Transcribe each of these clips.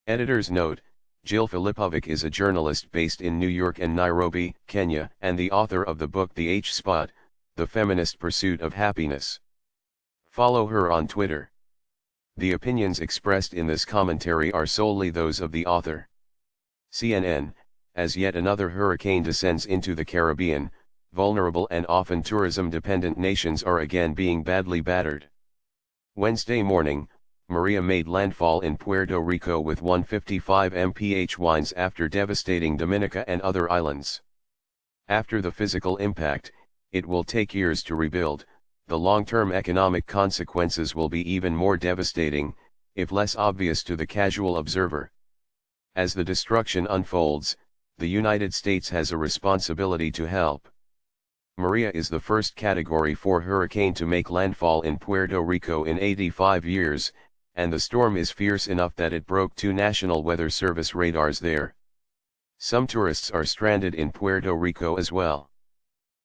Editor's note: Jill Filipovic is a journalist based in New York and Nairobi, Kenya, and the author of the book The H-Spot, The Feminist Pursuit of Happiness. Follow her on Twitter. The opinions expressed in this commentary are solely those of the author. CNN: as yet another hurricane descends into the Caribbean, vulnerable and often tourism-dependent nations are again being badly battered. Wednesday morning, Maria made landfall in Puerto Rico with 155 mph winds after devastating Dominica and other islands. After the physical impact, it will take years to rebuild. The long-term economic consequences will be even more devastating, if less obvious to the casual observer. As the destruction unfolds, the United States has a responsibility to help. Maria is the first Category 4 hurricane to make landfall in Puerto Rico in 85 years, and the storm is fierce enough that it broke 2 National Weather Service radars there. Some tourists are stranded in Puerto Rico as well.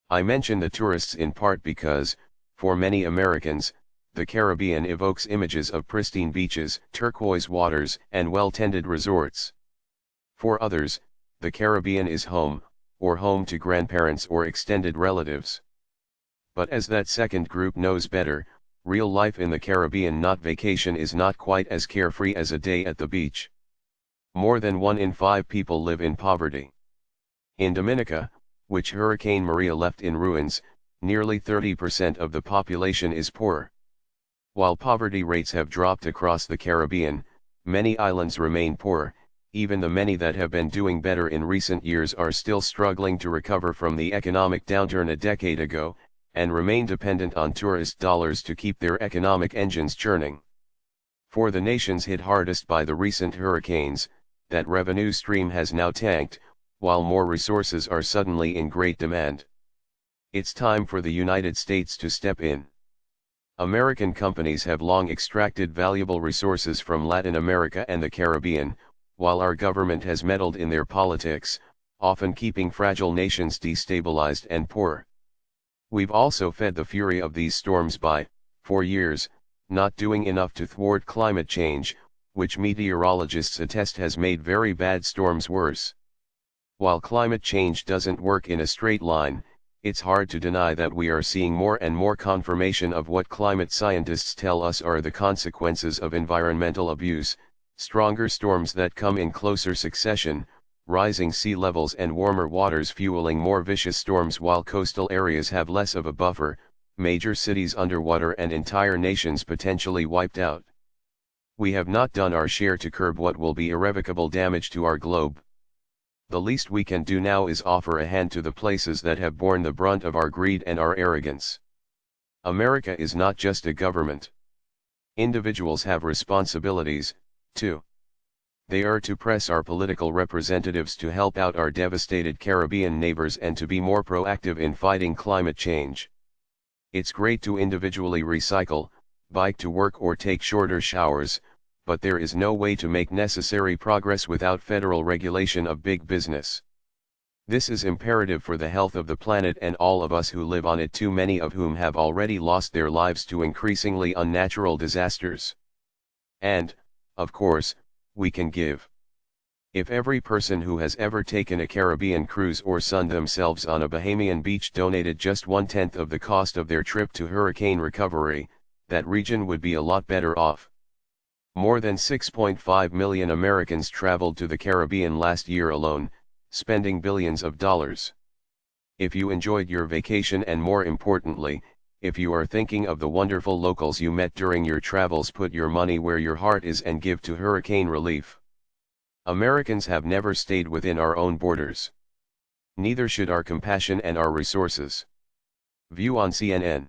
I mention the tourists in part because, for many Americans, the Caribbean evokes images of pristine beaches, turquoise waters, and well-tended resorts. For others, the Caribbean is home, or home to grandparents or extended relatives. But as that second group knows better, real life in the Caribbean, not vacation, is not quite as carefree as a day at the beach. More than 1 in 5 people live in poverty. In Dominica, which Hurricane Maria left in ruins, nearly 30% of the population is poor. While poverty rates have dropped across the Caribbean, many islands remain poor. Even the many that have been doing better in recent years are still struggling to recover from the economic downturn a decade ago, and remain dependent on tourist dollars to keep their economic engines churning. For the nations hit hardest by the recent hurricanes, that revenue stream has now tanked, while more resources are suddenly in great demand. It's time for the United States to step in. American companies have long extracted valuable resources from Latin America and the Caribbean, while our government has meddled in their politics, often keeping fragile nations destabilized and poor. We've also fed the fury of these storms by, for years, not doing enough to thwart climate change, which meteorologists attest has made very bad storms worse. While climate change doesn't work in a straight line, it's hard to deny that we are seeing more and more confirmation of what climate scientists tell us are the consequences of environmental abuse: stronger storms that come in closer succession, rising sea levels and warmer waters fueling more vicious storms while coastal areas have less of a buffer, major cities underwater and entire nations potentially wiped out. We have not done our share to curb what will be irrevocable damage to our globe. The least we can do now is offer a hand to the places that have borne the brunt of our greed and our arrogance. America is not just a government. Individuals have responsibilities, too. They are to press our political representatives to help out our devastated Caribbean neighbors and to be more proactive in fighting climate change. It's great to individually recycle, bike to work or take shorter showers, but there is no way to make necessary progress without federal regulation of big business. This is imperative for the health of the planet and all of us who live on it, too many of whom have already lost their lives to increasingly unnatural disasters. And, of course, we can give. If every person who has ever taken a Caribbean cruise or sunned themselves on a Bahamian beach donated just 1/10 of the cost of their trip to hurricane recovery, that region would be a lot better off. More than 6.5 million Americans traveled to the Caribbean last year alone, spending billions of dollars. If you enjoyed your vacation and, more importantly, if you are thinking of the wonderful locals you met during your travels, put your money where your heart is and give to hurricane relief. Americans have never stayed within our own borders. Neither should our compassion and our resources. View on CNN.